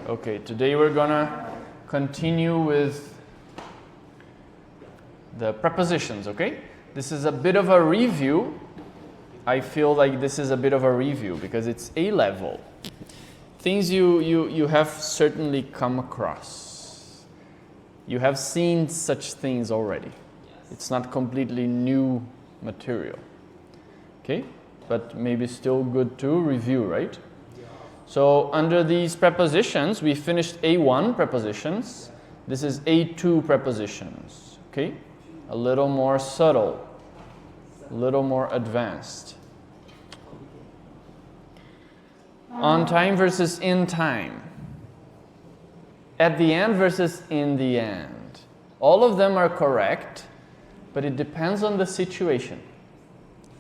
Okay, today we're gonna continue with the prepositions, okay? This is a bit of a review. I feel like this is a bit of a review because it's A-level. Things you have certainly come across. You have seen such things already. It's not completely new material. Okay? But maybe still good to review, right? So under these prepositions, we finished A1 prepositions. This is A2 prepositions. Okay? A little more subtle, a little more advanced. On time versus in time. At the end versus in the end. All of them are correct, but it depends on the situation.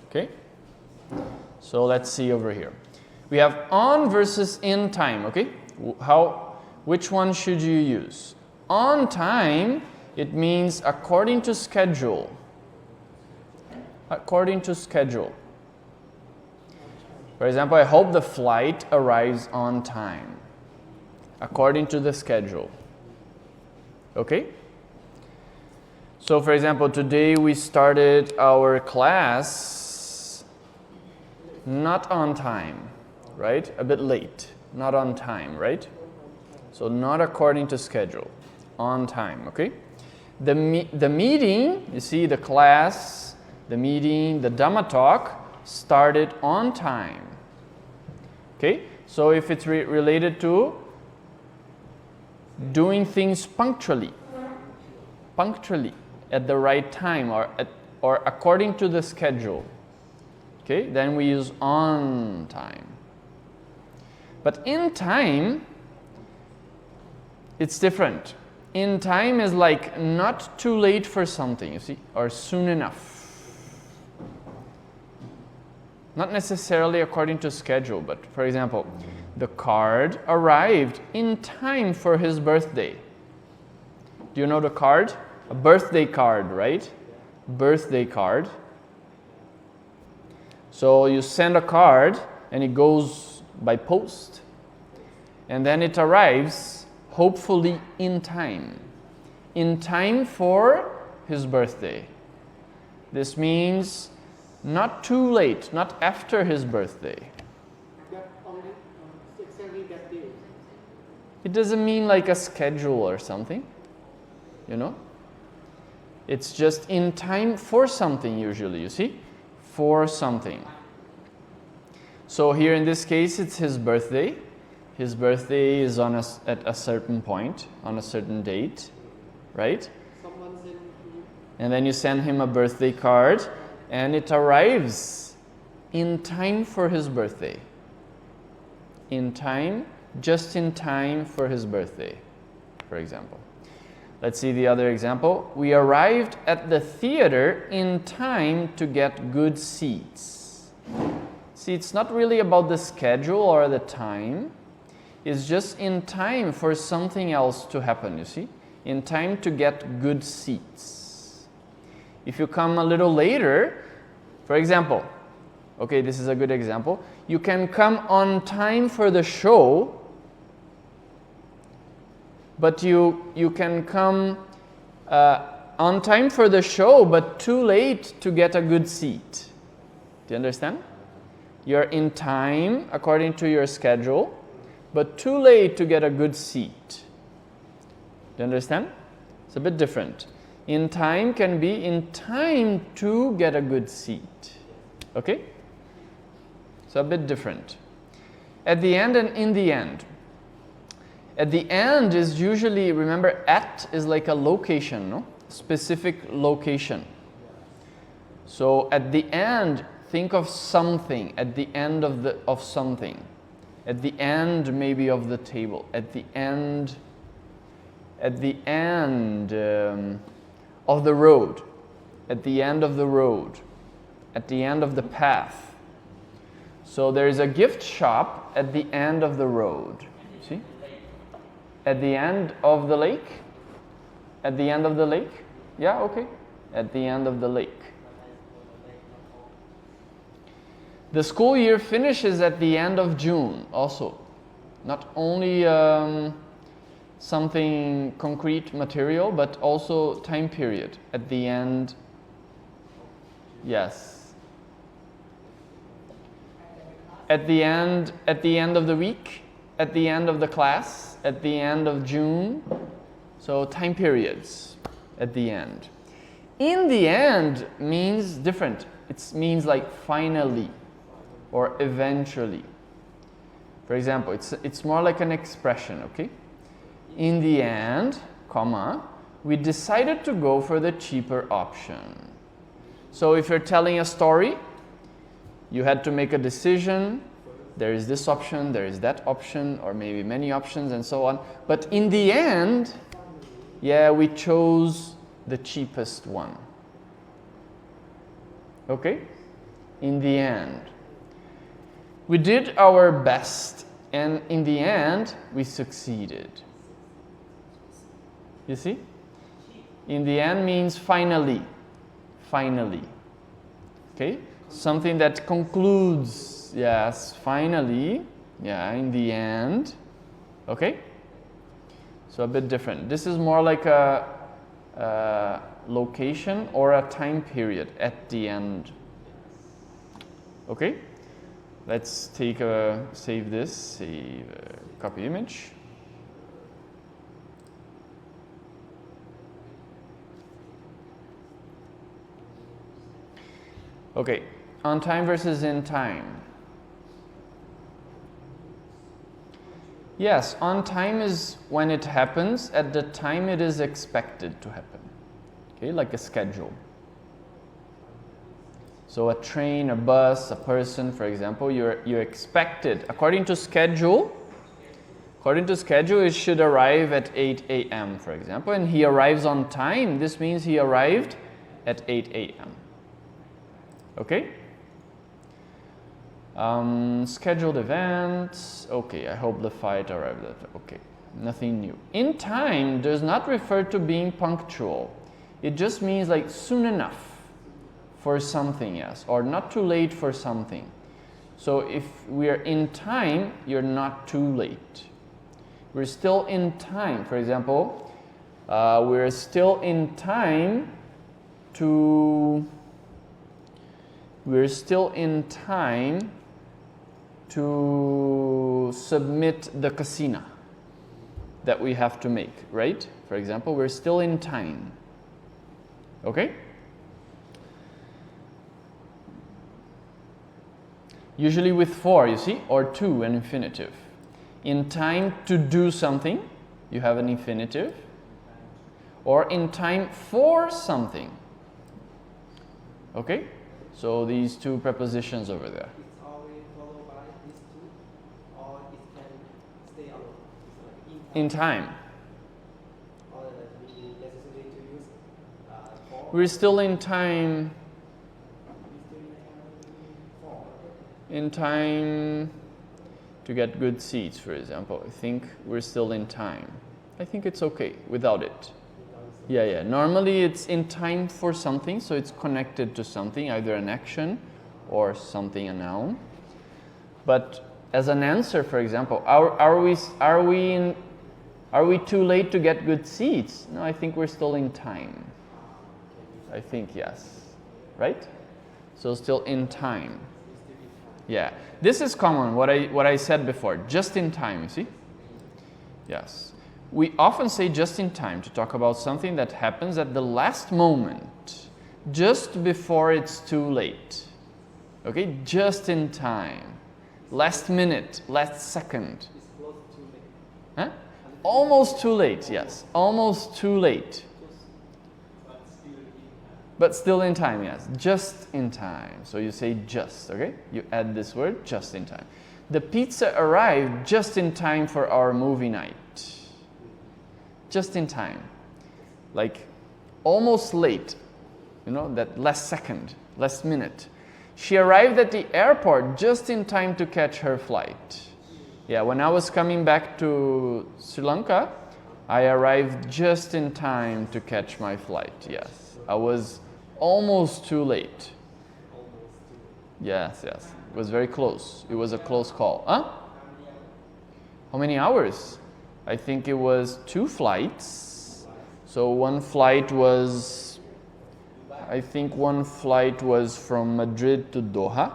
Okay? So let's see over here. We have on versus in time, okay? Which one should you use? On time, it means according to schedule. According to schedule. For example, I hope the flight arrives on time. According to the schedule. Okay? So for example, today we started our class not on time, right? A bit late. Not on time, right? So not according to schedule. On time, okay? The meeting, you see the class, the meeting, the Dhamma talk started on time. Okay? So if it's related to doing things punctually, at the right time or according to the schedule, okay, then we use on time. But in time, it's different. In time is like not too late for something, you see, or soon enough. Not necessarily according to schedule, but for example, the card arrived in time for his birthday. Do you know the card? A birthday card, right? Birthday card. So you send a card and it goes by post. And then it arrives, hopefully in time. In time for his birthday. This means not too late, not after his birthday. It doesn't mean like a schedule or something, you know? It's just in time for something usually, you see? For something. So here in this case, it's his birthday. His birthday is at a certain point, on a certain date, right? And then you send him a birthday card, and it arrives in time for his birthday. In time, just in time for his birthday, for example. Let's see the other example. We arrived at the theater in time to get good seats. See, it's not really about the schedule or the time. It's just in time for something else to happen, you see? In time to get good seats. If you come a little later, for example, okay, this is a good example. You can come on time for the show, but you can come on time for the show, but too late to get a good seat. Do you understand? You're in time according to your schedule, but too late to get a good seat. Do you understand? It's a bit different. In time can be in time to get a good seat. Okay? So a bit different. At the end and in the end. At the end is usually, remember, at is like a location, no? Specific location. So at the end, think of something. At the end of something. At the end maybe of the table. At the end of the road. At the end of the road. At the end of the path. So there is a gift shop at the end of the road. See? At the end of the lake? At the end of the lake? Yeah, okay. At the end of the lake. The school year finishes at the end of June also. Not only something concrete material, but also time period. At the end, yes. At the end of the week, at the end of the class, at the end of June. So time periods at the end. In the end means different. It means like finally or eventually. For example, it's more like an expression, okay? In the end, comma, we decided to go for the cheaper option. So if you're telling a story, you had to make a decision. There is this option, there is that option, or maybe many options and so on. But in the end, yeah, we chose the cheapest one. Okay? In the end. We did our best, and in the end, we succeeded. You see? In the end means finally. Finally. Okay? Something that concludes. Yes, finally. Yeah, in the end. Okay? So a bit different. This is more like a location or a time period at the end. Okay? Let's save this, save copy image. Okay, on time versus in time. Yes, on time is when it happens at the time it is expected to happen. Okay, like a schedule. So a train, a bus, a person, for example, you expected, according to schedule, it should arrive at 8 a.m., for example, and he arrives on time. This means he arrived at 8 a.m. Okay? Scheduled events. Okay, I hope the flight arrived at, okay, nothing new. In time does not refer to being punctual. It just means like soon enough for something, yes, or not too late for something. So if we are in time, you're not too late. We're still in time. For example, we're still in time to submit the casina that we have to make, right? For example, we're still in time. Okay? Usually with for, you see, or to, an infinitive. In time to do something, you have an infinitive. Or in time for something. Okay? So these two prepositions over there. It's always followed by these two, or it can stay alone. It's like In time. Or we necessary to use for. We're still in time. In time to get good seats, for example. I think we're still in time. I think it's okay without it. Yeah. Normally it's in time for something, so it's connected to something, either an action or something, a noun. But as an answer, for example, are we too late to get good seats? No, I think we're still in time. I think yes. Right? So still in time. Yeah, this is common, what I said before, just in time, you see? Yes. We often say just in time to talk about something that happens at the last moment, just before it's too late. Okay, just in time. Last minute, last second. It's close to late. Huh? Almost too late, yes. Almost too late. But still in time, yes. Just in time. So you say just, okay? You add this word, just in time. The pizza arrived just in time for our movie night. Just in time. Like almost late. You know, that last second, last minute. She arrived at the airport just in time to catch her flight. Yeah, when I was coming back to Sri Lanka, I arrived just in time to catch my flight, yes. I was almost too late. Yes. It was very close. It was a close call. Huh? How many hours? I think it was 2 flights. So one flight was, I think one flight was from Madrid to Doha.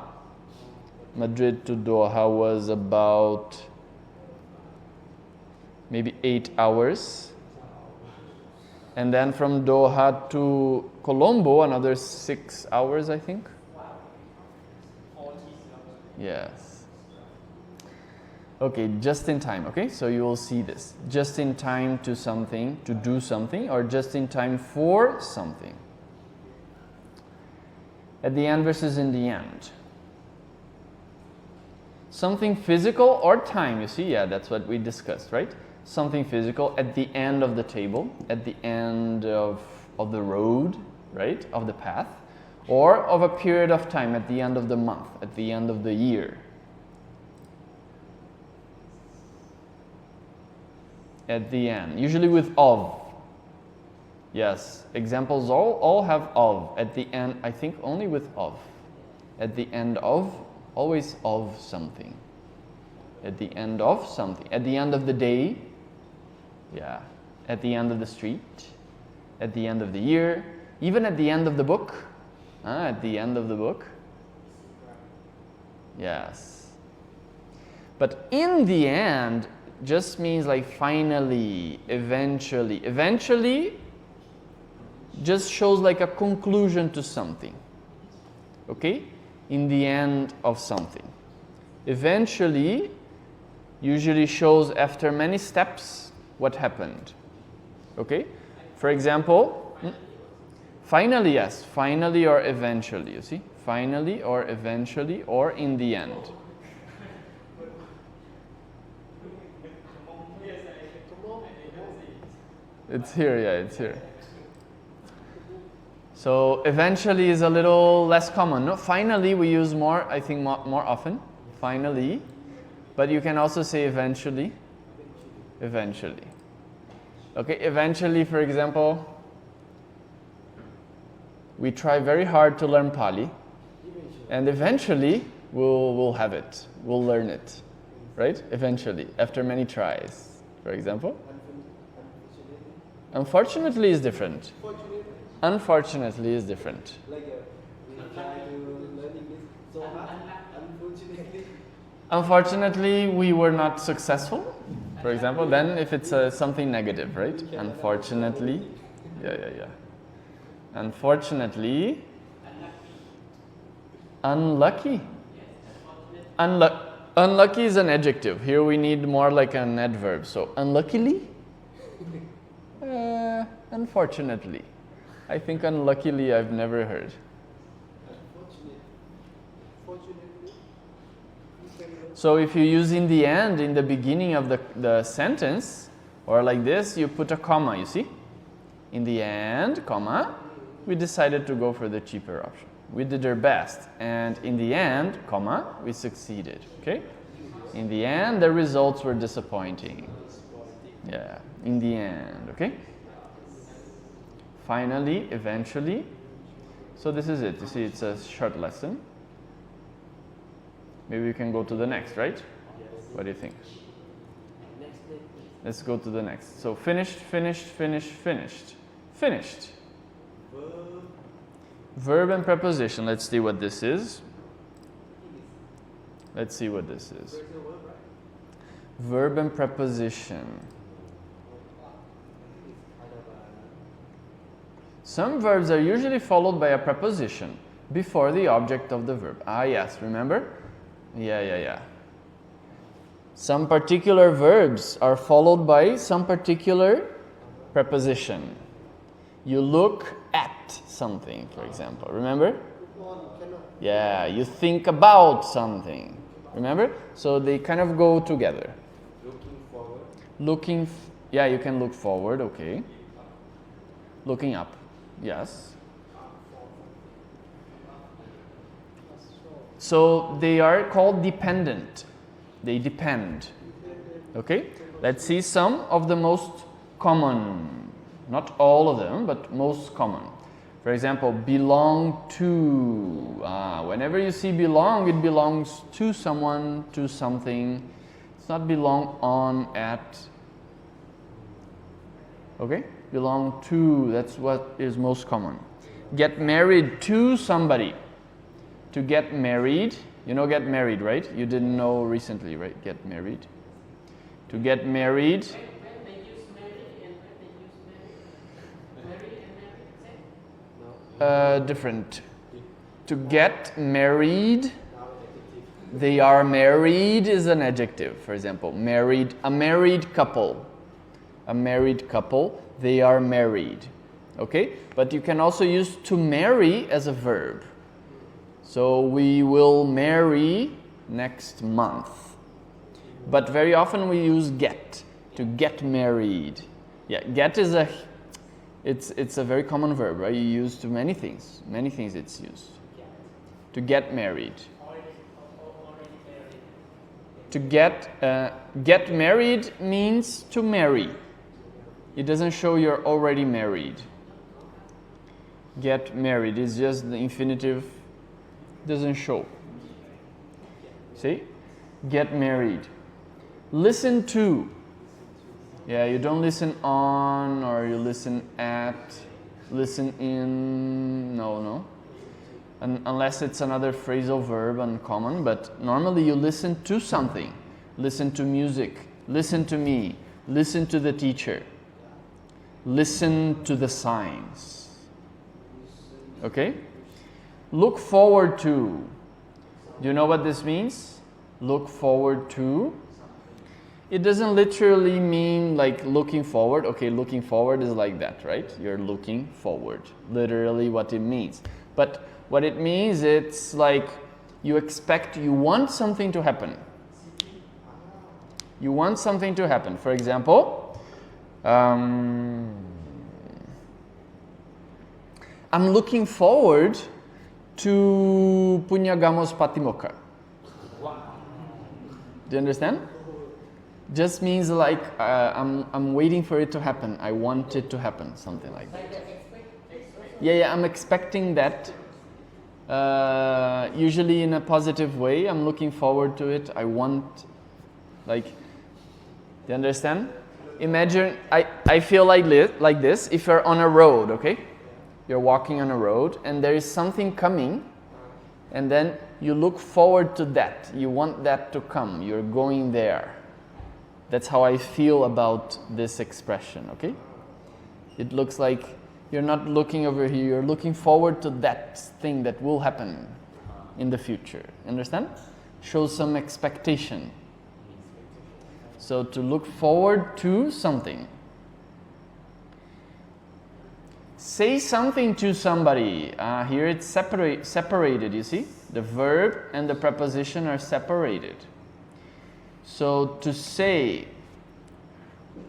Madrid to Doha was about maybe 8 hours. And then from Doha to Colombo, another 6 hours, I think. Yes. Okay, just in time, okay? So you will see this. Just in time to something, to do something, or just in time for something. At the end versus in the end. Something physical or time, you see? Yeah, that's what we discussed, right? Something physical at the end of the table, at the end of the road, right? Of the path. Or of a period of time, at the end of the month, at the end of the year. At the end, usually with of. Yes, examples all have of. At the end, I think only with of. At the end of, always of something. At the end of something. At the end of the day, yeah. At the end of the street. At the end of the year. Even at the end of the book. At the end of the book. Yes. But in the end just means like finally, eventually. Eventually just shows like a conclusion to something. Okay? In the end of something. Eventually usually shows after many steps what happened. Okay? For example, finally, yes. Finally or eventually, you see? Finally or eventually or in the end. It's here, yeah, it's here. So eventually is a little less common. No? Finally we use more, I think more often. Finally. But you can also say eventually. Eventually. Okay, eventually, for example, we try very hard to learn Pali, and eventually we'll have it. We'll learn it, right? Eventually, after many tries, for example. Unfortunately is different. Unfortunately is different. We try to learn English so hard. Unfortunately. Unfortunately, we were not successful, for example. Then if it's something negative, right? Unfortunately. Yeah. Unfortunately. Unlucky. Unlucky is an adjective. Here we need more like an adverb. So unluckily. Unfortunately. I think unluckily I've never heard. So if you use in the end, in the beginning of the sentence, or like this, you put a comma, you see? In the end, comma, we decided to go for the cheaper option. We did our best, and in the end, comma, we succeeded, okay? In the end, the results were disappointing. Yeah, in the end, okay? Finally, eventually. So this is it. You see, it's a short lesson. Maybe we can go to the next, right? What do you think? Let's go to the next. So finished, finished, finished, finished. Finished. Verb and preposition. Let's see what this is. Let's see what this is. Verb and preposition. Some verbs are usually followed by a preposition before the object of the verb. Ah, yes, remember? Yeah. Some particular verbs are followed by some particular preposition. You look at something, for example. Remember? Yeah, you think about something. Remember? So they kind of go together. Looking forward. Yeah, you can look forward, okay. Looking up, yes. So they are called dependent. They depend. Okay? Let's see some of the most common. Not all of them, but most common. For example, belong to. Whenever you see belong, it belongs to someone, to something. It's not belong on, at. Okay? Belong to, that's what is most common. Get married to somebody. To get married, you know get married, right? You didn't know recently, right? Get married. To get married. When they use marry and when they use marry and marry, same? Different. To get married, they are married is an adjective. For example, married, a married couple. A married couple, they are married. Okay? But you can also use to marry as a verb. So we will marry next month. But very often we use get, to get married. Yeah, get is it's a very common verb, right? You use to many things. Many things it's used. To get married. To get married means to marry. It doesn't show you're already married. Get married is just the infinitive, doesn't show. See? Get married. Listen to. Yeah, you don't listen on or you listen at, listen in, no. Unless it's another phrasal verb uncommon, but normally you listen to something. Listen to music, listen to me, listen to the teacher, listen to the signs. Okay? Look forward to. Do you know what this means? Look forward to. It doesn't literally mean like looking forward. Okay, looking forward is like that, right? You're looking forward. Literally what it means. But what it means, it's like you want something to happen. You want something to happen. For example, I'm looking forward to punya gamos patimoka. Do you understand? Just means like I'm waiting for it to happen. I want it to happen, something like that. Yeah, I'm expecting that. Usually in a positive way. I'm looking forward to it. I want, like, do you understand? Imagine, I feel like this. If you're on a road, okay? You're walking on a road and there is something coming and then you look forward to that. You want that to come. You're going there. That's how I feel about this expression, okay? It looks like you're not looking over here, you're looking forward to that thing that will happen in the future. Understand? Shows some expectation. So to look forward to something. Say something to somebody. Here it's separated, you see? The verb and the preposition are separated. So to say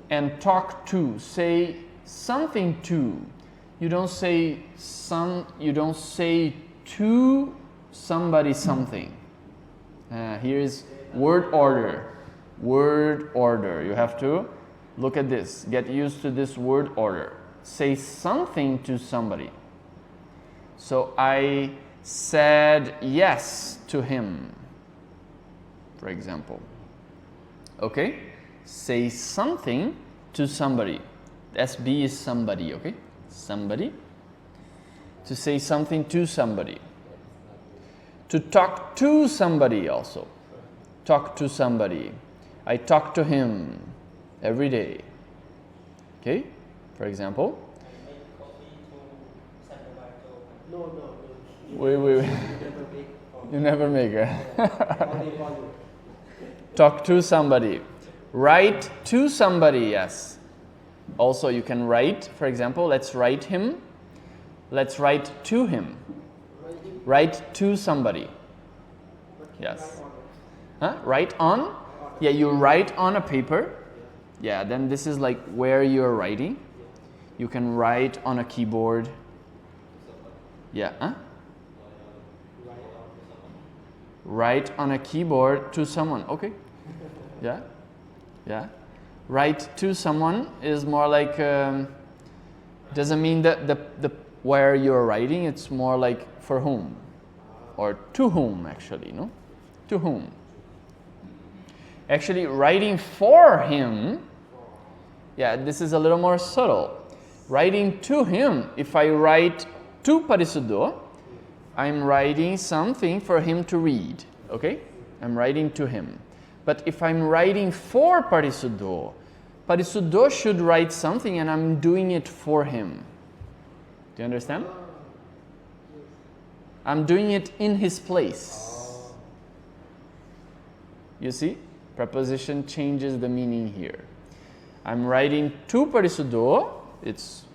and talk to, say something to. You don't say to somebody something. Here is word order. Word order. You have to look at this. Get used to this word order. Say something to somebody. So I said yes to him, for example. Okay? Say something to somebody. SB is somebody, okay? Somebody. To say something to somebody. To talk to somebody also. Talk to somebody. I talk to him every day. Okay? For example. No. Wait. You never make it. Talk to somebody. Write to somebody, yes. Also, you can write, for example, let's write him. Let's write to him. Write to somebody. Yes. Huh? Write on? Yeah, you write on a paper. Yeah, then this is like where you're writing. You can write on a keyboard. Yeah, huh? Write on a keyboard to someone. Okay. Yeah. Write to someone is more like doesn't mean that the where you're writing. It's more like for whom or to whom actually. No, to whom. Actually, writing for him, yeah, this is a little more subtle. Writing to him, if I write to Parisudo, I'm writing something for him to read, okay? I'm writing to him. But if I'm writing for Parisudo, Parisudo should write something and I'm doing it for him. Do you understand? I'm doing it in his place. You see? Preposition changes the meaning here. I'm writing to Parisudo. It's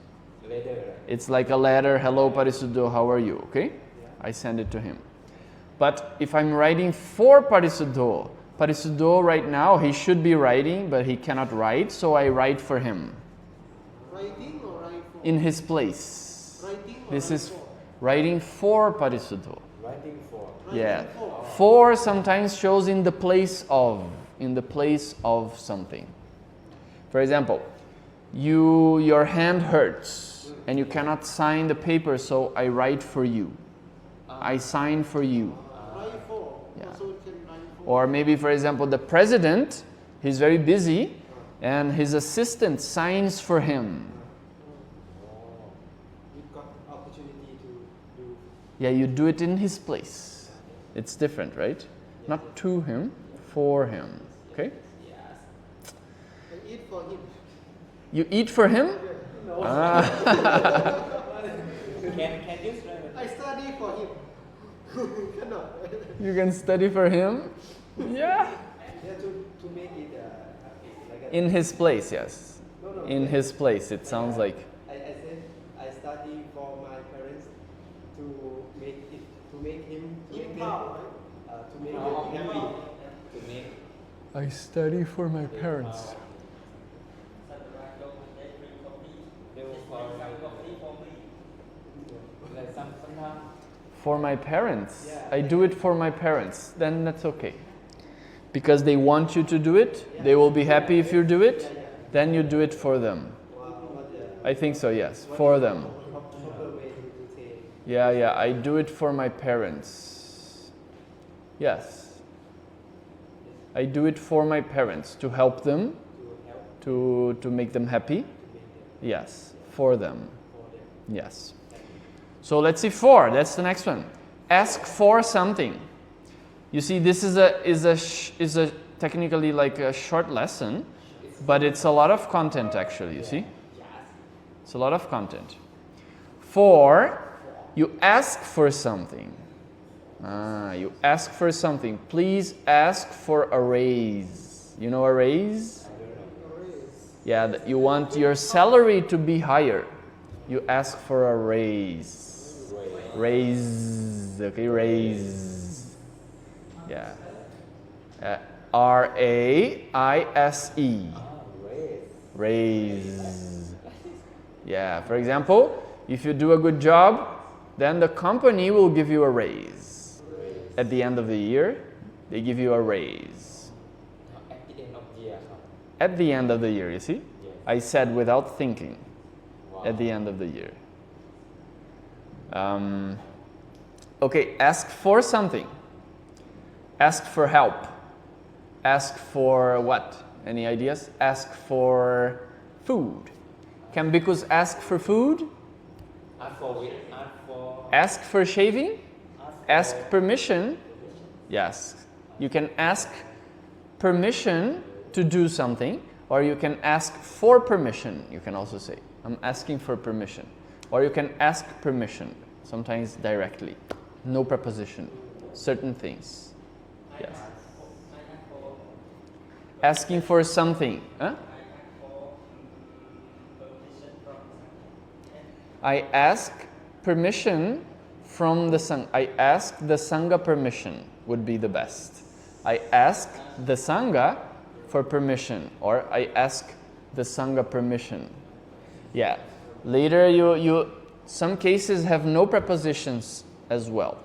like a letter. Hello Parisudo, how are you? Okay? I send it to him. But if I'm writing for Parisudo, Parisudo right now, he should be writing, but he cannot write, so I write for him. Writing or write for? In his place. Writing or This write is for? writing for Parisudo. Writing for. Yeah. Writing for. For sometimes shows in the place of something. For example, your hand hurts and you cannot sign the paper, so I write for you. I sign for you. Write for. Yeah. Also you can write for. Or maybe, for example, the president, he's very busy and his assistant signs for him. You got opportunity to do. Yeah, you do it in his place. It's different, right? Not to him, for him. Okay? I eat for him. You eat for him? No. Can you try it? I study for him. Cannot. You can study for him? Yeah. Yeah, to make it like a, In his place, yes. no, In his place, it sounds like. I said I study for my parents to make him happy. To make I study for my parents. like sometimes For my parents. I do it for my parents. Then that's okay. Because they want you to do it. They will be happy if you do it. Then you do it for them. I think so, yes. For them. Proper way to say. Yeah, I do it for my parents. Yes. I do it for my parents to help them, to make them happy. Yes, for them. Yes. So let's see for. That's the next one. Ask for something. You see, this is a technically like a short lesson, but it's a lot of content actually. You see, it's a lot of content. For, you ask for something. You ask for something. Please ask for a raise. You know a raise? Yeah, you want your salary to be higher. You ask for a raise. Raise. Okay, raise. Yeah. R-A-I-S-E. Raise. Yeah, for example, if you do a good job, then the company will give you a raise. At the end of the year, they give you a raise. at the end of the year. At the end of the year, you see? Yes. I said without thinking. Wow. At the end of the year. Okay, ask for something. Ask for help. Ask for what? Any ideas? Ask for food. Can bhikkhus ask for food? Ask for it. Ask for. Ask for shaving? Ask permission? Yes. You can ask permission to do something, or you can ask for permission, you can also say. I'm asking for permission. Or you can ask permission, sometimes directly. No preposition. Certain things. Yes. Asking for something. Huh? I ask permission from the Sangha. I ask the Sangha permission would be the best. I ask the Sangha for permission, or I ask the Sangha permission. Yeah. Later, some cases have no prepositions as well.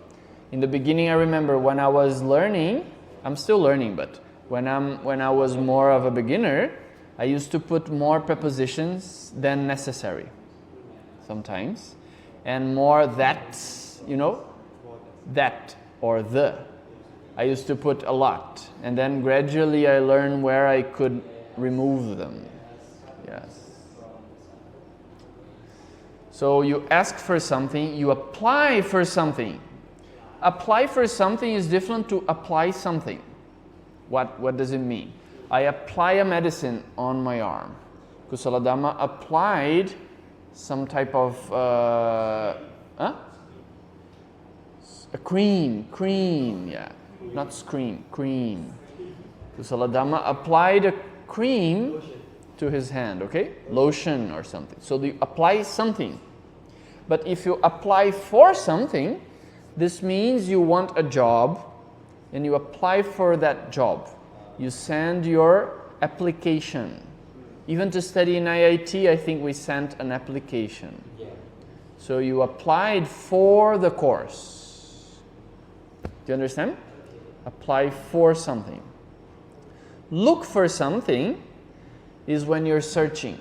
In the beginning, I remember when I was learning, I'm still learning, but when I was more of a beginner, I used to put more prepositions than necessary. Sometimes, and more that, that or the. I used to put a lot, And then gradually I learned where I could remove them. Yes. So you ask for something, you apply for something. Apply for something is different to apply something. What does it mean? I apply a medicine on my arm. Kusaladhamma applied some type of a cream, yeah. Not scream, cream. Kusaladhamma applied a cream to his hand, okay? Lotion or something. So you apply something. But if you apply for something, this means you want a job and you apply for that job. You send your application. Even to study in IIT, I think we sent an application. Yeah. So you applied for the course. Do you understand? Apply for something. Look for something is when you're searching.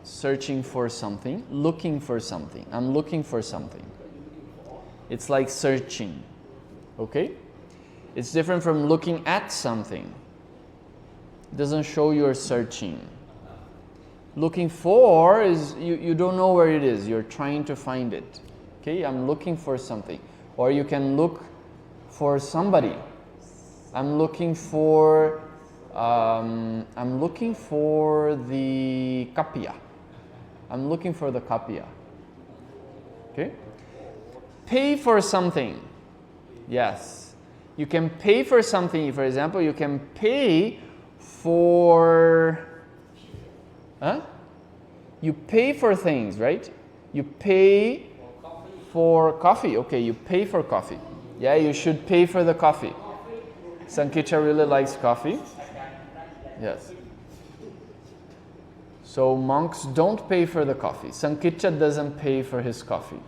Searching for something, looking for something. I'm looking for something. It's like searching. Okay? It's different from looking at something. It doesn't show you're searching. Looking for is you don't know where it is. You're trying to find it. Okay? I'm looking for something. Or you can look for somebody. I'm looking for the kapia. I'm looking for the kapia. Okay? Pay for something. Yes. You can pay for something. For example, you can pay for... You pay for things, right? You pay for coffee. Okay, you pay for coffee. Yeah, you should pay for the coffee. Sankicha really likes coffee. Yes. So monks don't pay for the coffee. Sankicha doesn't pay for his coffee.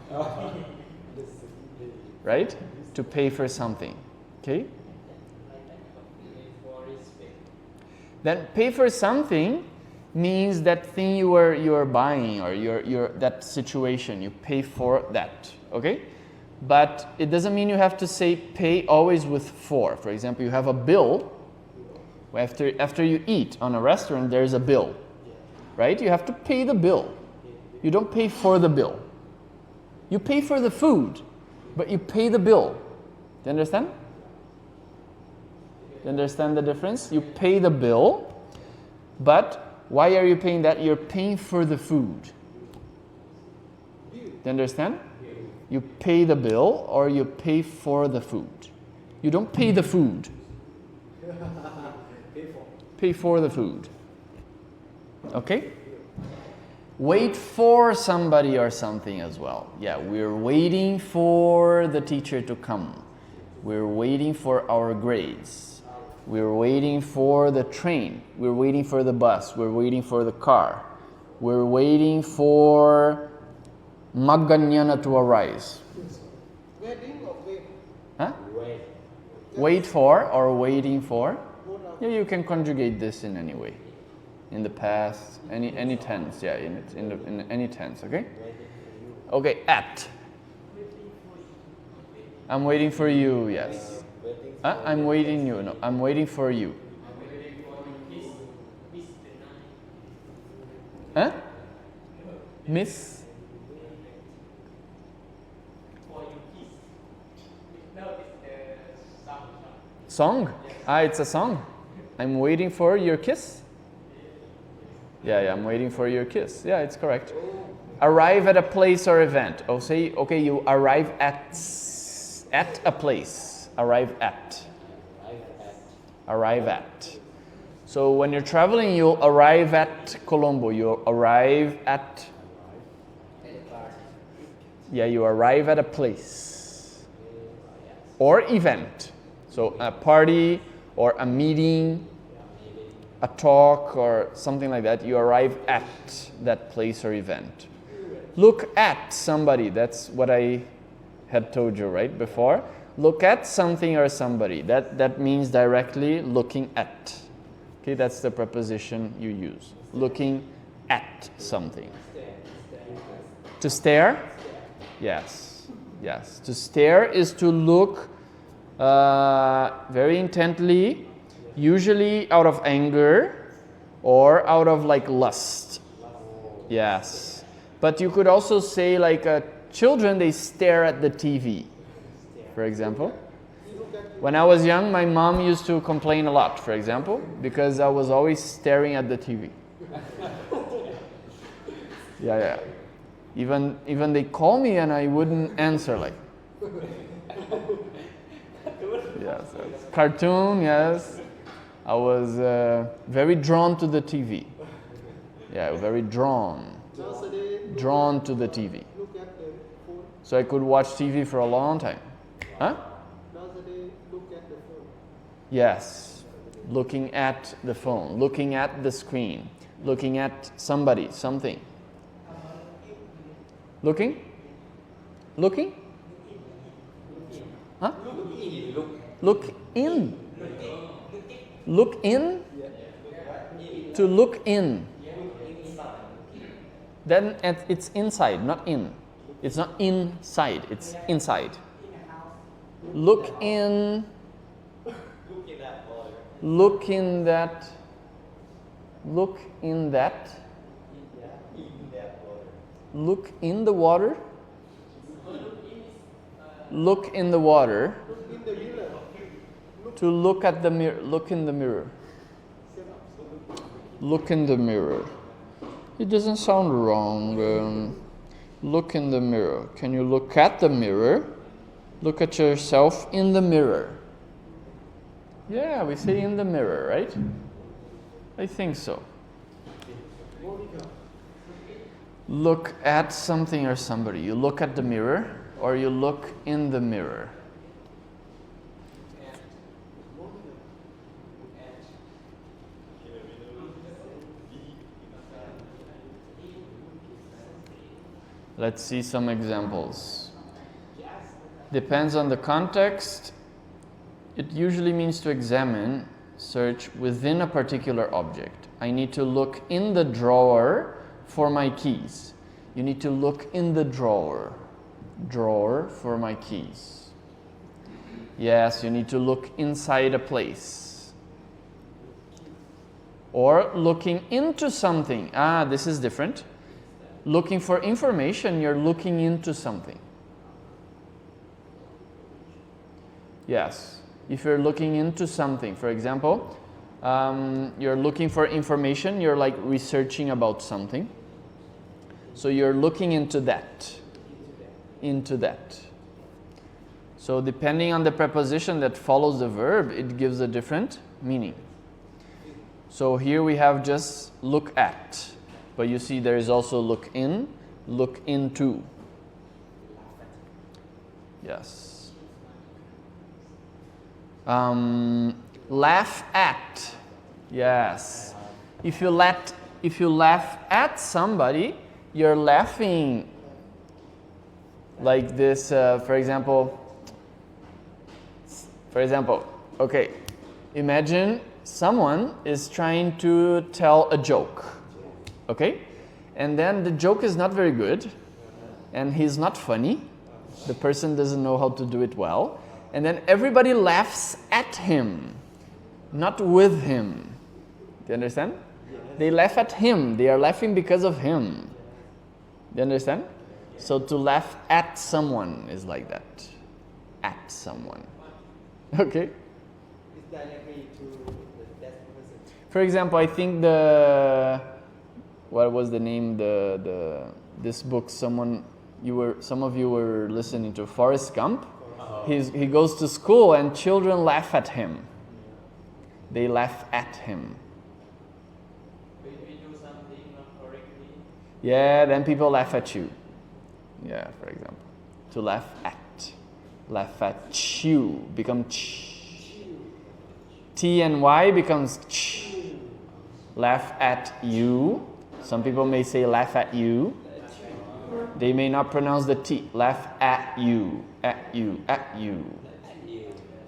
Right? To pay for something. Okay? Then pay for something means that thing you are buying or your that situation. You pay for that. Okay? But it doesn't mean you have to say pay always with for. For example, you have a bill. After you eat on a restaurant, there's a bill. Right? You have to pay the bill. You don't pay for the bill. You pay for the food, but you pay the bill. Do you understand? You understand the difference? You pay the bill, but why are you paying that? You're paying for the food. Do you understand? You pay the bill or you pay for the food. You don't pay the food. Pay for the food. Okay? Wait for somebody or something as well. Yeah, we're waiting for the teacher to come. We're waiting for our grades. We're waiting for the train. We're waiting for the bus. We're waiting for the car. We're waiting for Maganyana to arise. Waiting or wait? Huh? Wait. Wait for or waiting for. Yeah, you can conjugate this in any way. In the past, any tense, yeah, in any tense, okay? Okay, at. I'm waiting for you, yes. I'm waiting you, no, I'm waiting for you. Huh? Miss? Song? Ah, it's a song. I'm waiting for your kiss. Yeah, I'm waiting for your kiss. Yeah, it's correct. Arrive at a place or event. Oh, say, okay, you arrive at a place. Arrive at. Arrive at. So when you're traveling, you'll arrive at Colombo. You arrive at. Yeah, you arrive at a place or event. So a party or a meeting, a talk or something like that, you arrive at that place or event. Look at somebody, that's what I had told you, right, before. Look at something or somebody, that means directly looking at. Okay, that's the preposition you use. Looking at something. To stare? Yes, yes. To stare is to look very intently Usually out of anger or out of like lust. Yes. But you could also say like children, they stare at the TV, for example. When I was young, my mom used to complain a lot, for example, because I was always staring at the TV. Yeah. Even they call me and I wouldn't answer like. Yes. Cartoon, yes. I was very drawn to the TV. Yeah, very drawn to the TV. Look at the phone. So I could watch TV for a long time. Huh? Nowadays, look at the phone. Yes. Looking at the phone, looking at the screen, looking at somebody, something. Looking? Looking? Huh? Look in. Look in? To look in. Then it's inside, not in. It's not inside, it's inside. Look in. Look in that. Look in that. Look in the water. Look in the water. To look at the mirror. Look in the mirror. Look in the mirror. It doesn't sound wrong. Look in the mirror. Can you look at the mirror? Look at yourself in the mirror. Yeah, we say in the mirror, right? I think so. Look at something or somebody. You look at the mirror or you look in the mirror. Let's see some examples. Depends on the context. It usually means to examine, search within a particular object. I need to look in the drawer for my keys. You need to look in the drawer for my keys. Yes, you need to look inside a place. Or looking into something. This is different. Looking for information, you're looking into something. Yes, if you're looking into something, for example, you're looking for information, you're like researching about something. So you're looking into that. Into that. So depending on the preposition that follows the verb, it gives a different meaning. So here we have just look at. But you see there is also look in, look into. Yes. Laugh at. Yes. If you laugh at somebody, you're laughing like this. For example, okay. Imagine someone is trying to tell a joke. Okay? And then the joke is not very good, and he's not funny. The person doesn't know how to do it well. And then everybody laughs at him, not with him. Do you understand? They laugh at him. They are laughing because of him. Do you understand? So to laugh at someone is like that. At someone. Okay? It's directly to that person. For example, I think what was the name? This book some of you were listening to, Forrest Gump. He goes to school and children laugh at him. They laugh at him. When we do something not correctly. Yeah, then people laugh at you. Yeah, for example, to laugh at you become ch. T and Y becomes ch. Laugh at you. Some people may say laugh at you. They may not pronounce the T. Laugh at you, at you, at you.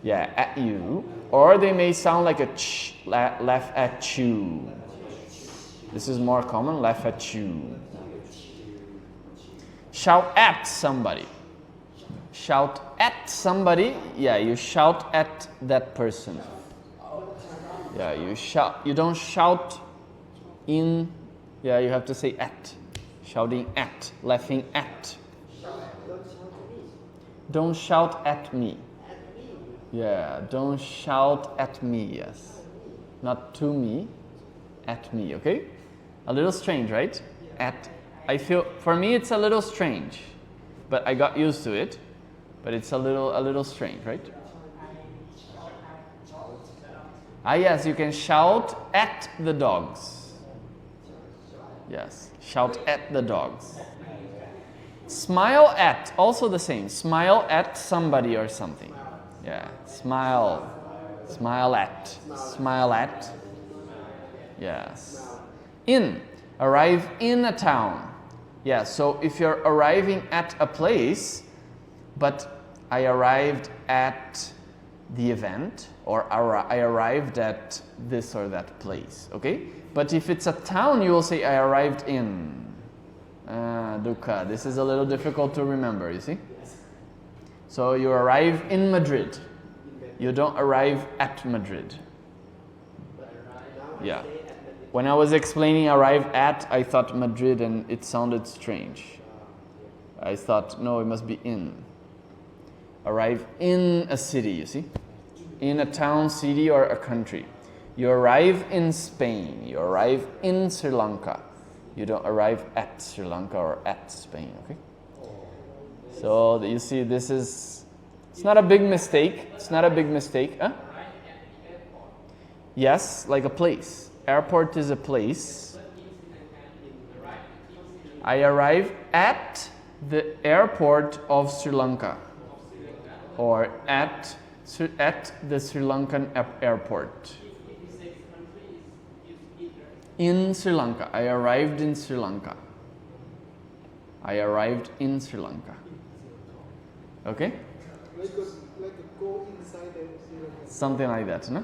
Yeah, at you. Or they may sound like a ch. Laugh at you. This is more common. Laugh at you. Shout at somebody. Shout at somebody. Yeah, you shout at that person. Yeah, you shout. You don't shout in. Yeah, you have to say at. Shouting at, laughing at. Don't shout at me. Yeah, don't shout at me. Yes, not to me, at me. Okay, a little strange, right? At. I feel for me it's a little strange, but I got used to it. But it's a little strange, right? Ah, yes, you can shout at the dogs. Yes, shout at the dogs. Smile at, also the same. Smile at somebody or something. Yeah, smile. Smile at. Smile at. Yes. In. Arrive in a town. Yeah, so if you're arriving at a place, but I arrived at the event, or I arrived at this or that place, okay? But if it's a town, you will say I arrived in. Dukkha. This is a little difficult to remember, you see? So you arrive in Madrid. You don't arrive at Madrid. Yeah. When I was explaining arrive at, I thought Madrid and it sounded strange. I thought, no, it must be in. Arrive in a city, you see? In a town, city, or a country. You arrive in Spain. You arrive in Sri Lanka. You don't arrive at Sri Lanka or at Spain, okay? So you see, this is, it's not a big mistake. It's not a big mistake. Huh? Yes, like a place. Airport is a place. I arrive at the airport of Sri Lanka. Or at the Sri Lankan airport. In Sri Lanka. I arrived in Sri Lanka. I arrived in Sri Lanka. Okay? Like a go inside the Something like that, no?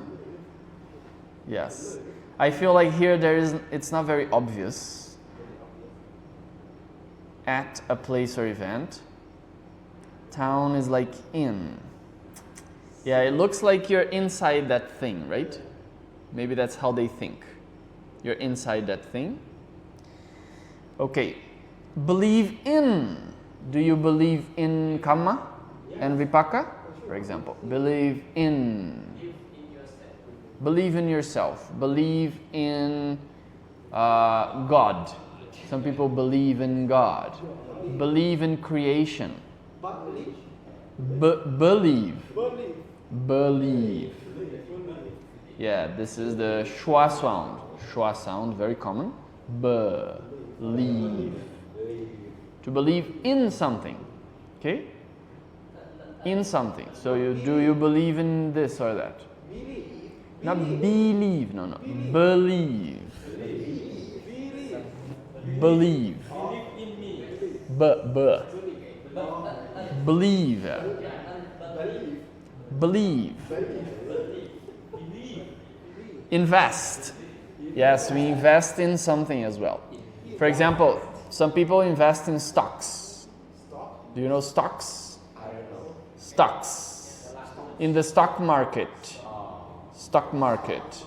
Yes. I feel like here it's not very obvious. At a place or event. Town is like in. Yeah, it looks like you're inside that thing, right? Maybe that's how they think. You're inside that thing. Okay. Believe in. Do you believe in kamma and vipaka? For example, believe in. Believe in yourself. Believe in God. Some people believe in God. Believe in creation. Believe. Believe. Yeah, this is the schwa sound. Schwa sound, very common. Believe. To believe in something. Okay? In something. So do you believe in this or that? Not believe. No. Believe. Believe. Believe. Believe. Invest. Yes, we invest in something as well. For example, some people invest in stocks. Do you know stocks? Stocks. In the stock market. Stock market.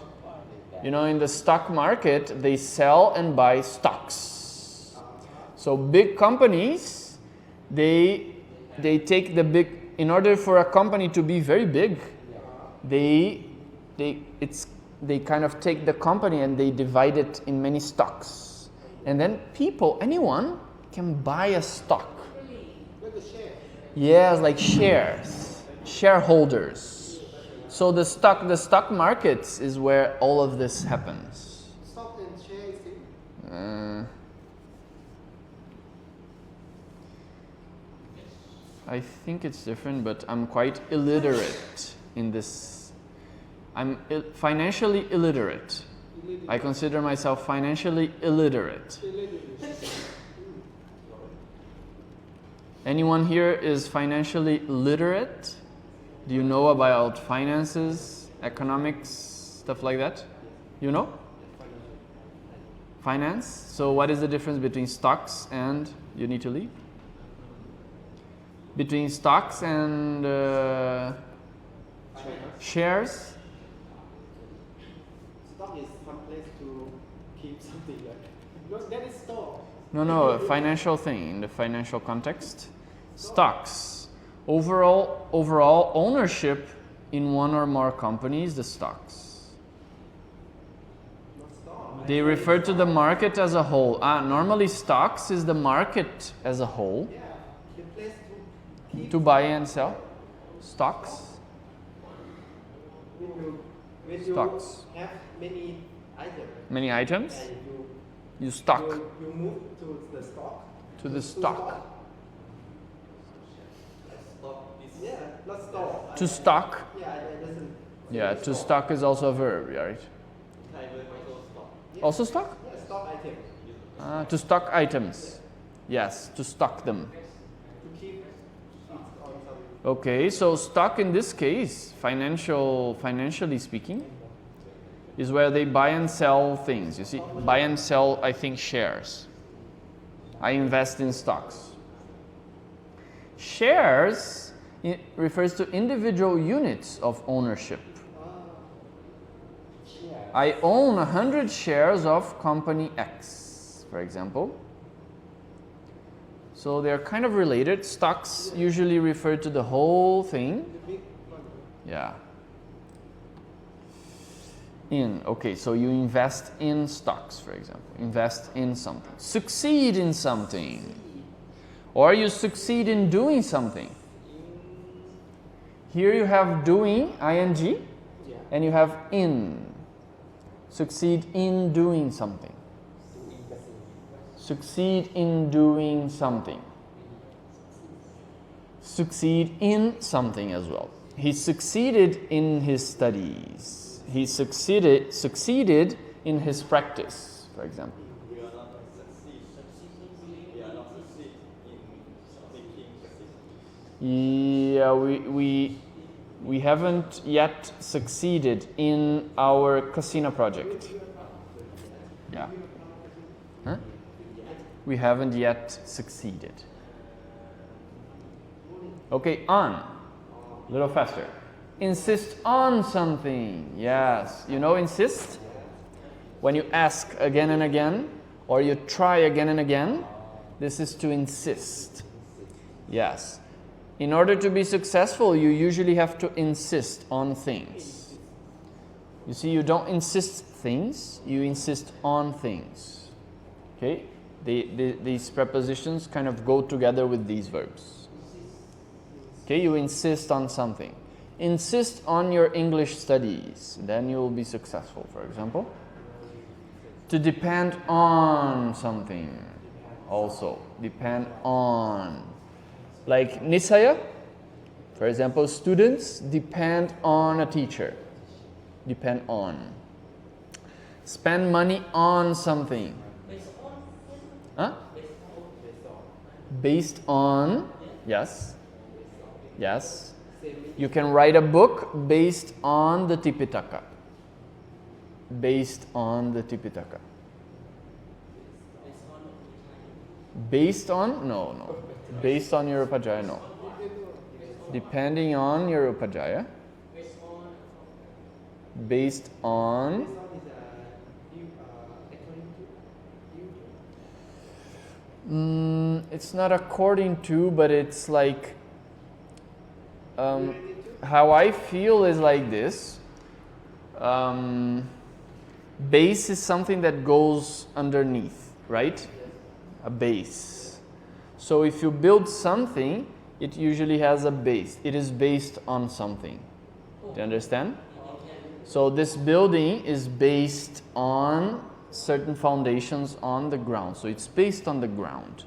You know, in the stock market, they sell and buy stocks. So big companies, they take the big, in order for a company to be very big, they kind of take the company and they divide it in many stocks. And then people, anyone, can buy a stock. like a share. Yes, like shares. Shareholders. So the stock markets is where all of this happens. Stock and share is it? I think it's different, but I'm quite illiterate in this. I'm financially illiterate. I consider myself financially illiterate. Anyone here is financially literate? Do you know about finances, economics, stuff like that? You know? Finance? So what is the difference between stocks and, you need to leave? Between stocks and shares? stock is some place to keep something like. No, that is stock. No, a financial thing in the financial context. Stocks. Overall ownership in one or more companies, the stocks. Not stock. They refer to the market as a whole. Normally stocks is the market as a whole. Yeah, the place to keep. To buy and sell. Stocks. When you Stocks. have many items. Many items. And You stock you move to the stock. to the stock. Yeah, not stock. To stock. Yeah, it doesn't. Yeah, to stock is also a verb, right? Yeah. Also stock? Yeah, stock item. To stock items. Yes, to stock them. To keep it on some. Okay, so stock in this case, financially speaking, is where they buy and sell things. You see, buy and sell, I think, shares. I invest in stocks. Shares refers to individual units of ownership. I own 100 shares of company X, for example. So they're kind of related. Stocks usually refer to the whole thing. The big one. Yeah. Okay, so you invest in stocks, for example. Invest in something. Succeed in something. Or you succeed in doing something. Here you have doing, ing, Yeah. and you have in. Succeed in doing something. Succeed in doing something. Succeed in something as well. He succeeded in his studies. He succeeded in his practice, for example. We are not succeed. We are not succeed in thinking succeed. Yeah, we haven't yet succeeded in our casino project. Yeah. Huh? We haven't yet succeeded. Okay, on. A little faster. Insist on something. Yes. You know insist? When you ask again and again, or you try again and again, this is to insist. Yes. In order to be successful, you usually have to insist on things. You see, you don't insist things, you insist on things. Okay? These prepositions kind of go together with these verbs. Okay, you insist on something. Insist on your English studies, then you will be successful, for example. To depend on something, also. Depend on. Like nisaya, for example, students depend on a teacher. Depend on. Spend money on something. Huh? Based on. Yes. Yes. You can write a book based on the Tipitaka. Based on the Tipitaka. Based on? No. Based on your Upajaya, no. Depending on your Upajaya. Based on. This one is according to you. It's not according to, but it's like how I feel is like this. Base is something that goes underneath, right? A base. So if you build something, it usually has a base. It is based on something. Do you understand? So this building is based on certain foundations on the ground. So it's based on the ground.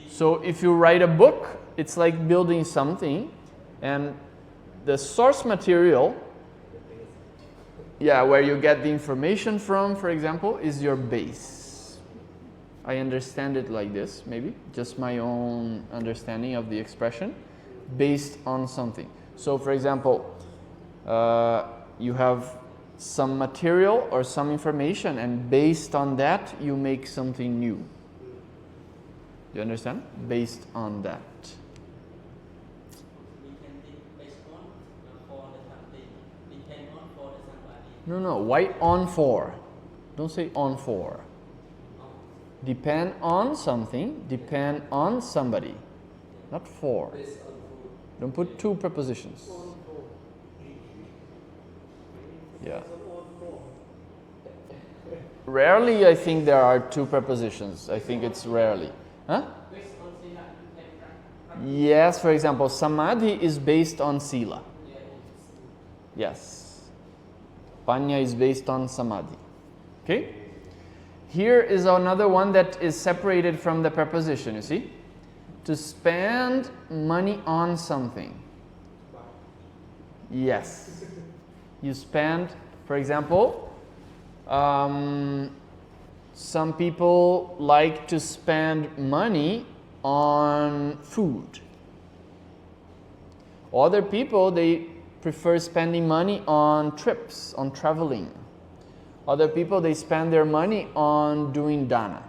So if you write a book, it's like building something, and the source material, where you get the information from, for example, is your base. I understand it like this, maybe, just my own understanding of the expression, based on something. So for example, you have some material or some information, and based on that, you make something new. Do you understand? Based on that. We can think based on for the something, depend on for the somebody. No. Why on for? Don't say on for. Depend on something, depend on somebody. Not for. Don't put two prepositions. Yeah. Rarely I think there are two prepositions. I think it's rarely. Huh? Based on sila, you can practice. Yes, for example, samadhi is based on sila. Yeah, it's Yes. Panya is based on samadhi. Okay? Here is another one that is separated from the preposition, you see? To spend money on something. Yes. You spend, for example, some people like to spend money on food. Other people, they prefer spending money on trips, on traveling. Other people, they spend their money on doing dana.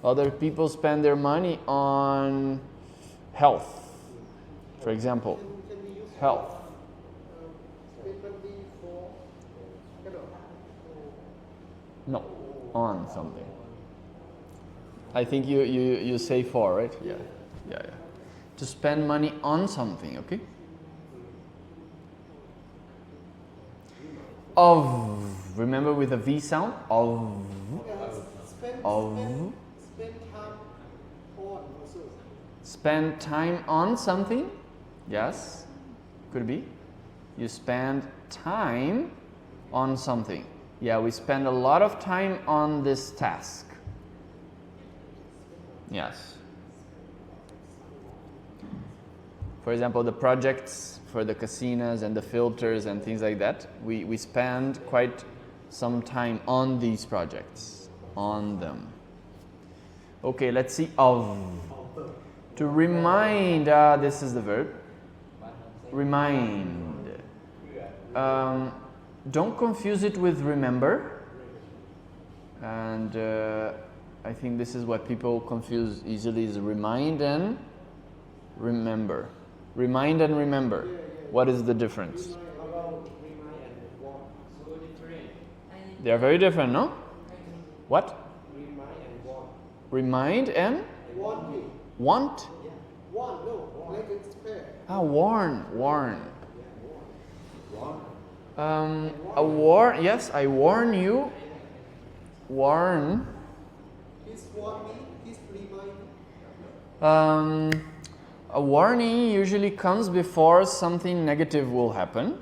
Other people spend their money on health, for example. Can we use Health. spend money for No, on something. I think you say for, right? Yeah. To spend money on something, okay? Of, remember with a V sound? Of. spend Of. spend time on also. Spend time on something? Yes, could be. You spend time on something. Yeah, we spend a lot of time on this task. Yes. For example, the projects for the casinos and the filters and things like that, we spend quite some time on these projects, on them. Okay, let's see of. To remind, this is the verb. Remind. Don't confuse it with remember. And I think this is what people confuse easily is remind and remember. Remind and remember. What is the difference? so different. They are very different, no? What? Remind and Want me. want? Want, no. Like it's fair. Warn. A warn, yes, I warn you. Warn. Please warn me. Please remind me. A warning usually comes before something negative will happen.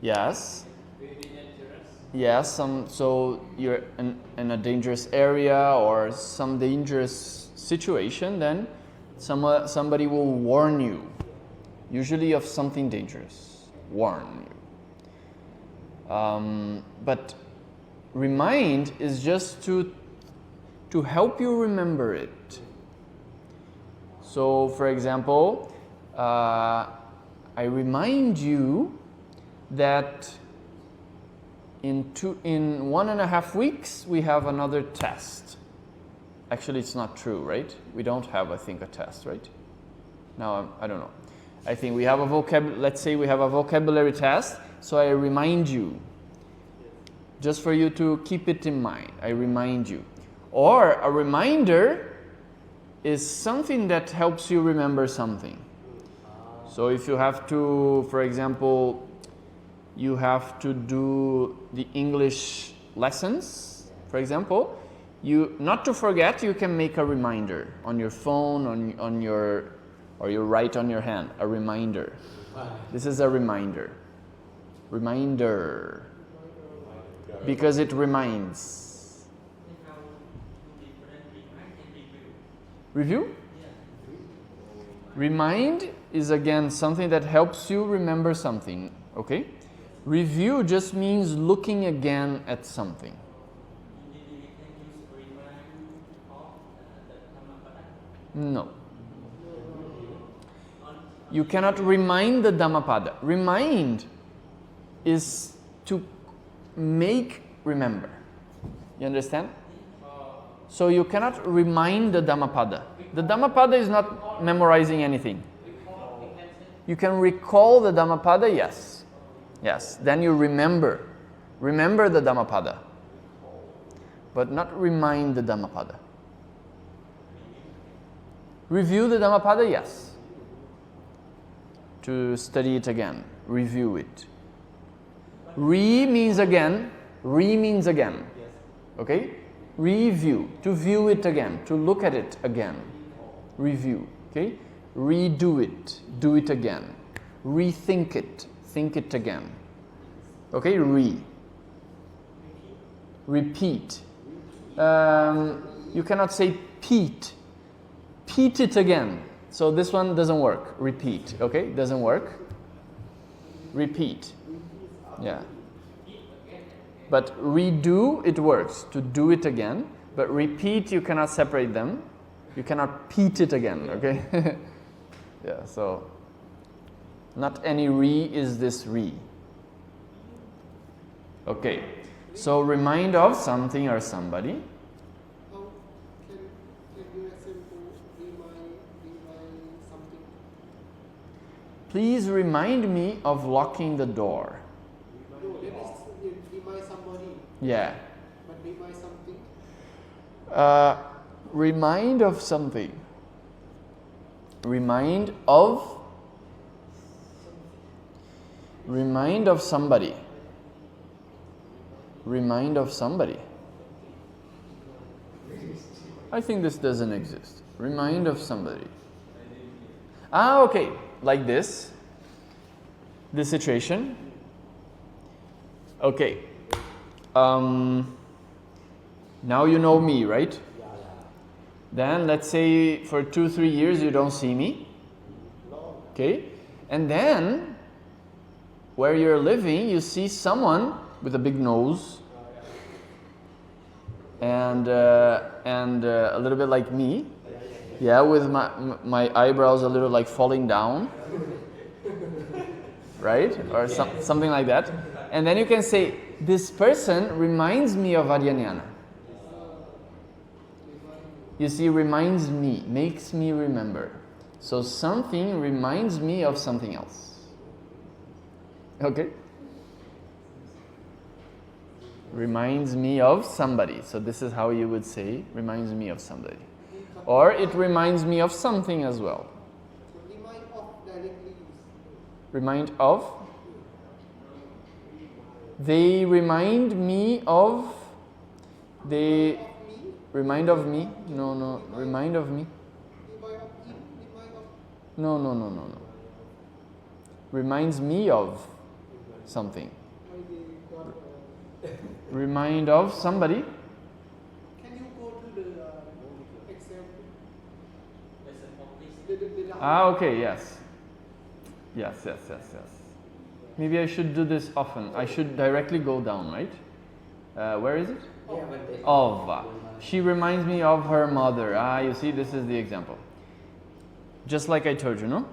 Yes. Very dangerous. Yes, so you're in a dangerous area or some dangerous situation, then somebody will warn you, usually of something dangerous. Warn you. But remind is just to help you remember it. So, for example, I remind you that in 1.5 weeks we have another test. Actually, it's not true, right? We don't have, I think, a test, right? No, I don't know. I think we have let's say we have a vocabulary test, so I remind you. Just for you to keep it in mind, I remind you. Or a reminder is something that helps you remember something. So if you have to, for example, you have to do the English lessons, for example, you not to forget, you can make a reminder on your phone, or you write on your hand, a reminder. This is a reminder. Reminder. Because it reminds. Review? Remind is again something that helps you remember something, okay? Review just means looking again at something. No. You cannot remind the Dhammapada. Remind is to make remember. You understand? So you cannot remind the Dhammapada. The Dhammapada is not memorizing anything. You can recall the Dhammapada, yes. Yes, then you remember. Remember the Dhammapada, but not remind the Dhammapada. Review the Dhammapada, yes. To study it again, review it. Means again. Means again. Okay? Review, to view it again, to look at it again. Review, okay? Redo it, do it again. Rethink it, think it again. Okay? Repeat. You cannot say peat. Peat it again. So this one doesn't work. Repeat, okay? Doesn't work. Repeat. Yeah. But redo, it works. To do it again. But repeat, you cannot separate them. You cannot peat it again, okay? Yeah, so not any is this re. Okay. So remind of something or somebody. How can you example remind something? Please remind me of locking the door. No, that is remind somebody. Yeah. But remind something. Remind of something. Remind of somebody. Remind of somebody. I think this doesn't exist. Remind of somebody. Okay. Like this. This situation. Okay. Now you know me, right? Then let's say for 2-3 years you don't see me. Okay? And then where you're living, you see someone with a big nose and a little bit like me. Yeah, with my eyebrows a little like falling down. Right? Or something like that. And then you can say, this person reminds me of Adyanyana. You see, reminds me, makes me remember. So something reminds me of something else. Okay? Reminds me of somebody. So this is how you would say, reminds me of somebody. Or it reminds me of something as well. Remind of directly. Remind of? They remind me of. They remind of me. No. Remind of me. No. Reminds me of something. Remind of somebody. Can you go to the example? Okay, yes. Yes. Maybe I should do this often. I should directly go down, right? Where is it? Of. She reminds me of her mother. You see, this is the example. Just like I told you, no?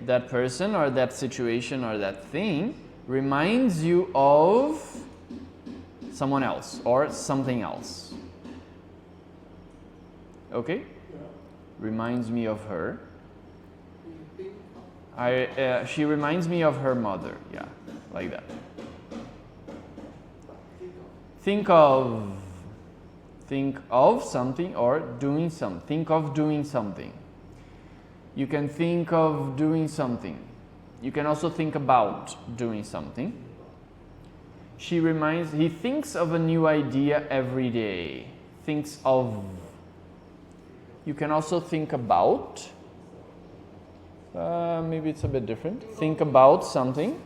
That person or that situation or that thing reminds you of someone else or something else. Okay? Reminds me of her. She reminds me of her mother. Yeah, like that. Think of something or doing something. Think of doing something. You can think of doing something. You can also think about doing something. He thinks of a new idea every day. Thinks of. You can also think about. Maybe it's a bit different. Think about something.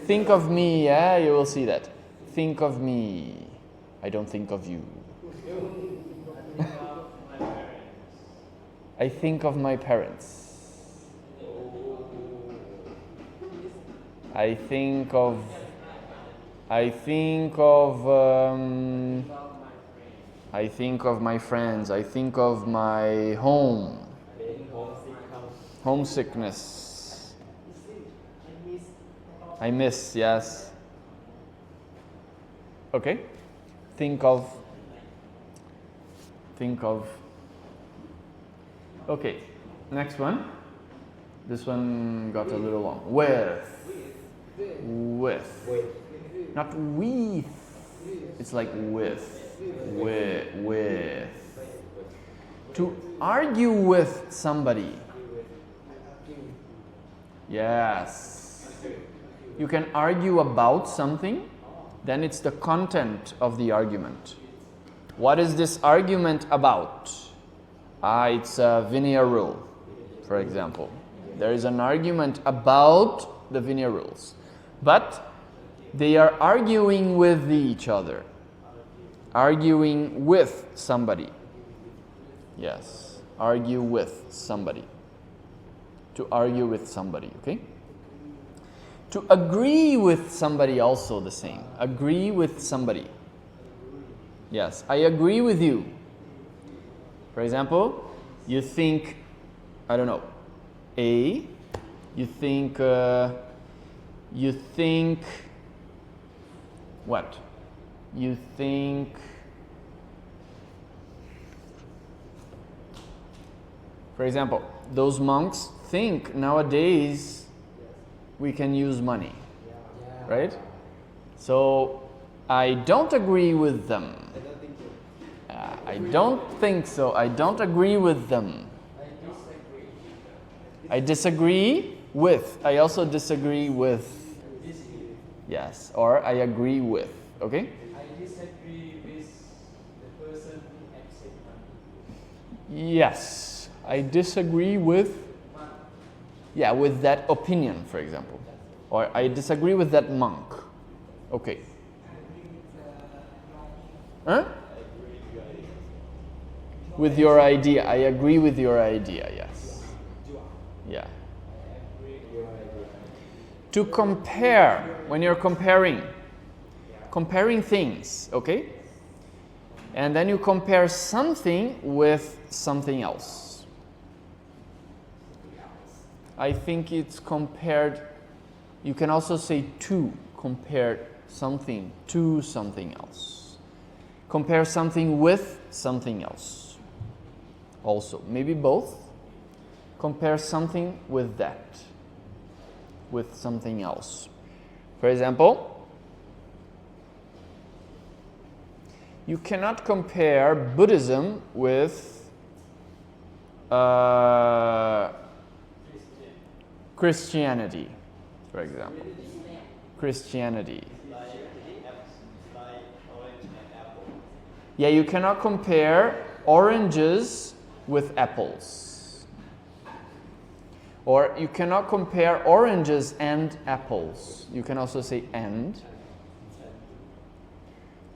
Think of me, yeah, you will see that. Think of me. I don't think of you. I think of my parents. I think of my friends. I think of my home. Homesickness. I miss, yes. Okay. Think of. Okay. Next one. This one got a little long. With. Not with. It's like with. With. To argue with somebody. Yes. You can argue about something, then it's the content of the argument. What is this argument about? It's a veneer rule, for example. There is an argument about the veneer rules. But they are arguing with each other. Arguing with somebody. Yes. Argue with somebody. To argue with somebody, okay? To agree with somebody, also the same. Agree with somebody. Yes, I agree with you. For example, you think, I don't know, A. You think what? You think for example, those monks think nowadays we can use money, right? So I don't agree with them. I don't think so. I don't agree with them. I disagree with. I also disagree with. Yes, or I agree with. Okay? I disagree with the person who accepts money. Yes, I disagree with. Yeah, with that opinion, for example. Or I disagree with that monk. Okay. Huh? With your idea. I agree with your idea, yes. Yeah. To compare, when you're comparing things, okay? And then you compare something with something else. I think it's compared, you can also say to, compare something to something else. Compare something with something else. Also, maybe both. Compare something with that, with something else. For example, you cannot compare Buddhism with Christianity, for example. Christianity. Yeah, you cannot compare oranges with apples. Or you cannot compare oranges and apples. You can also say and.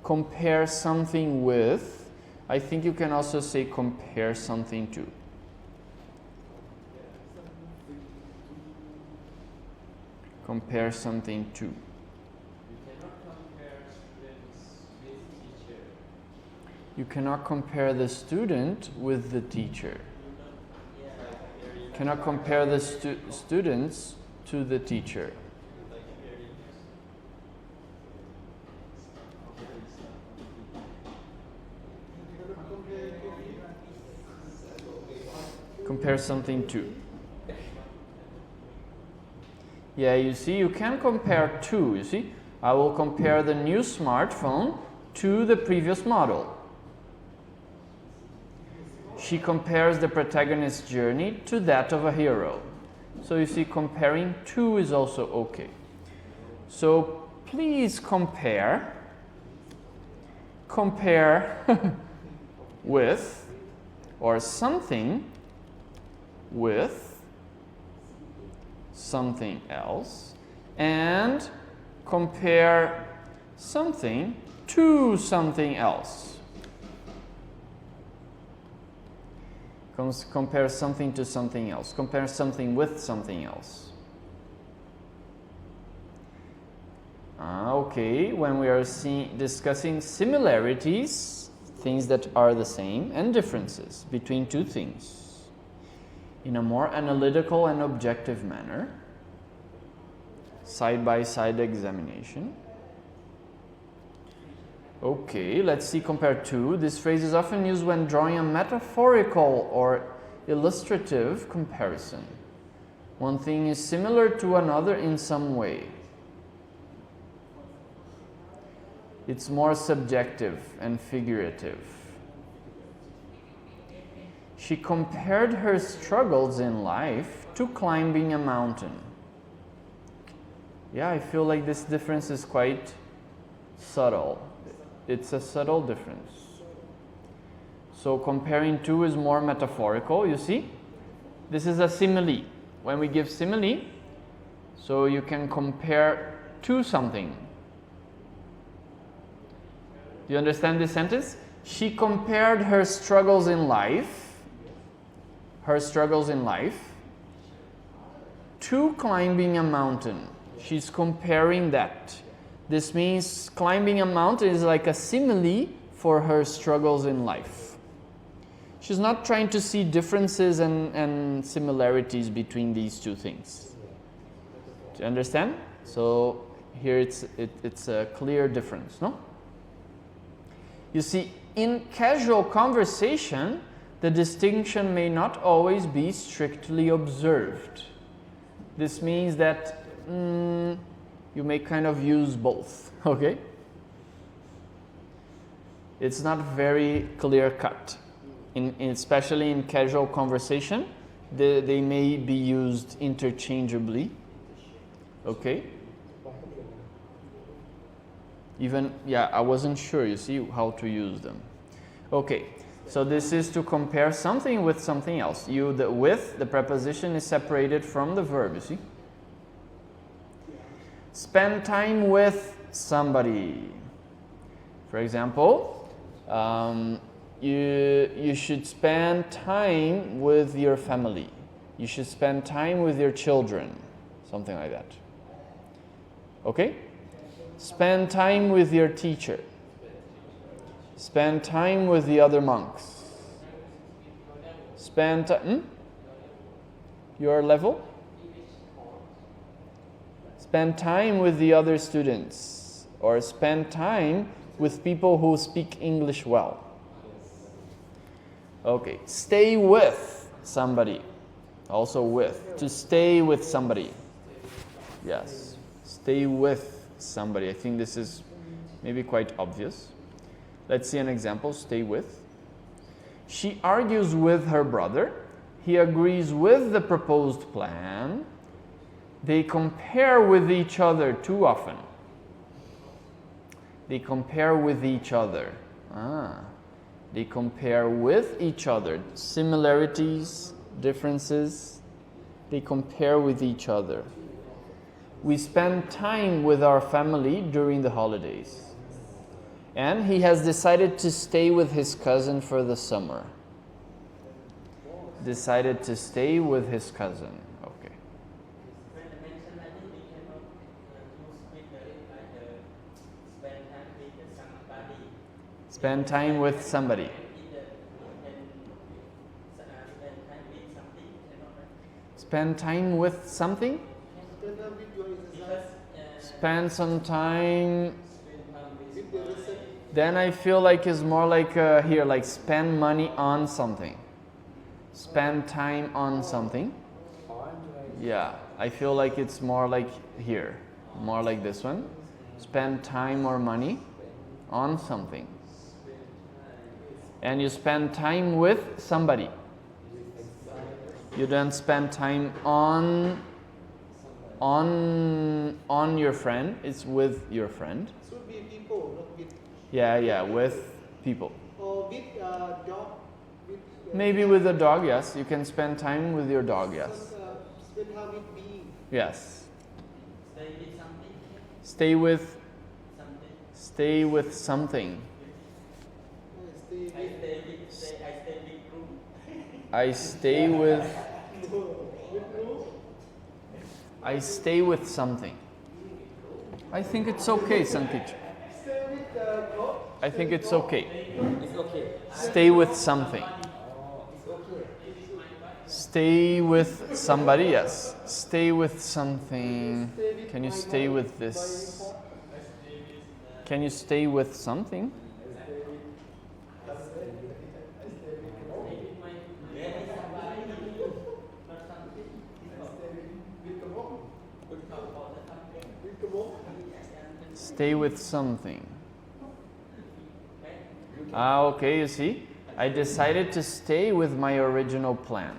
Compare something with. I think you can also say compare something to. Compare something to. You cannot compare students with teacher. You cannot compare the student with the teacher. Cannot compare the students to the teacher. Compare something to. Yeah, you see, you can compare to. You see, I will compare the new smartphone to the previous model. She compares the protagonist's journey to that of a hero. So you see, comparing to is also okay. So please compare with, or something with something else, and compare something to something else. Compare something to something else. Compare something with something else. Okay, when we are discussing similarities, things that are the same, and differences between two things in a more analytical and objective manner, side-by-side examination. Okay, let's see compare to. This phrase is often used when drawing a metaphorical or illustrative comparison. One thing is similar to another in some way. It's more subjective and figurative. She compared her struggles in life to climbing a mountain. Yeah, I feel like this difference is quite subtle. It's a subtle difference. So comparing to is more metaphorical, you see? This is a simile. When we give simile, so you can compare to something. Do you understand this sentence? She compared her struggles in life, to climbing a mountain. She's comparing that. This means climbing a mountain is like a simile for her struggles in life. She's not trying to see differences and similarities between these two things. Do you understand? So here it's a clear difference, no? You see, in casual conversation, the distinction may not always be strictly observed. This means that you may kind of use both, okay? It's not very clear-cut. Especially in casual conversation, they may be used interchangeably, okay? Even, yeah, I wasn't sure, you see, how to use them. Okay, so this is to compare something with something else. The preposition is separated from the verb, you see? Spend time with somebody. For example, you should spend time with your family. You should spend time with your children. Something like that. Okay? Spend time with your teacher. Spend time with the other monks. Spend time. Your level? Spend time with the other students. Or spend time with people who speak English well. Okay. Stay with somebody. Also with. To stay with somebody. Yes. Stay with somebody. I think this is maybe quite obvious. Let's see an example. Stay with. She argues with her brother. He agrees with the proposed plan. They compare with each other too often. They compare with each other. They compare with each other. Similarities, differences. They compare with each other. We spend time with our family during the holidays. And he has decided to stay with his cousin for the summer. Decided to stay with his cousin. Okay. When I mention like this, we cannot use with the spend time with somebody. Spend time with somebody. Spend time with something? Spend some time. Then I feel like it's more like here, like spend money on something. Spend time on something. Yeah, I feel like it's more like here. More like this one. Spend time or money on something. And you spend time with somebody. You don't spend time on your friend. It's with your friend. Should be people, not with. Yeah, with people. Or with dog. Maybe with a dog, yes. You can spend time with your dog, yes. Spend time with being. Yes. Stay with something. Stay with something. I stay with something. I think it's okay, Sankich. Stay with God. I think it's okay. It's okay. Stay with something. It's okay. Stay with somebody, yes. Stay with something. Can you stay with this? Can you stay with something? Stay with something. Ah, okay, you see? I decided to stay with my original plan.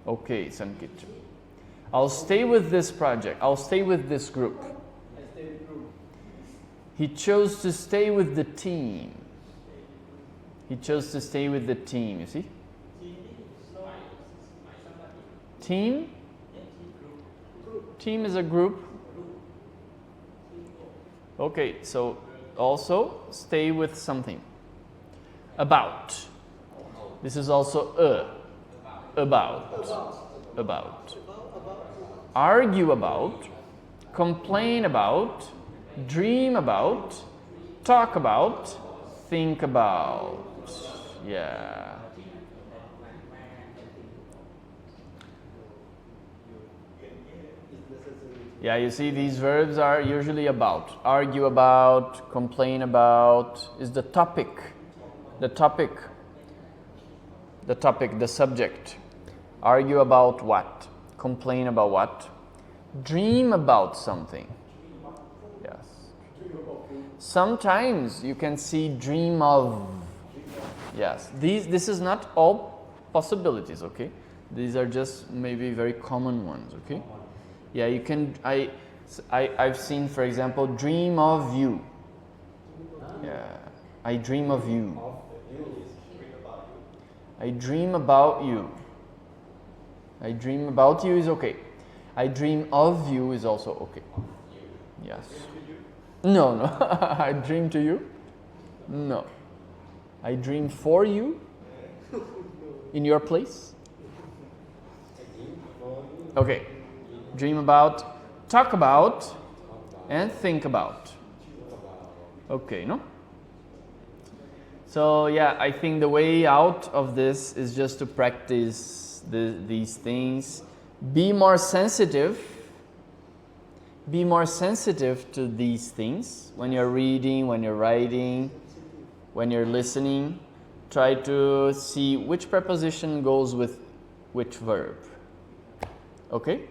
Okay, Sankit. I'll stay with this project. I'll stay with this group. I stay with group. He chose to stay with the team. He chose to stay with the team, you see? Team? Team is a group. Okay, so also stay with something. About. This is also about. About. Argue about. Complain about. Dream about. Talk about. Think about. Yeah. Yeah, you see, these verbs are usually about. Argue about, complain about, is the topic. The topic. The topic, the subject. Argue about what? Complain about what? Dream about something. Yes. Sometimes you can see dream of. Yes. This is not all possibilities, okay? These are just maybe very common ones, okay? Yeah, you can, I've seen, for example, dream of you. Yeah, I dream of you. I dream about you. I dream about you is okay. I dream of you is also okay. Yes. No, no. I dream to you? No. I dream for you? In your place? Okay. Dream about, talk about, and think about. Okay, no? So yeah, I think the way out of this is just to practice these things. Be more sensitive. Be more sensitive to these things when you're reading, when you're writing, when you're listening. Try to see which preposition goes with which verb. Okay?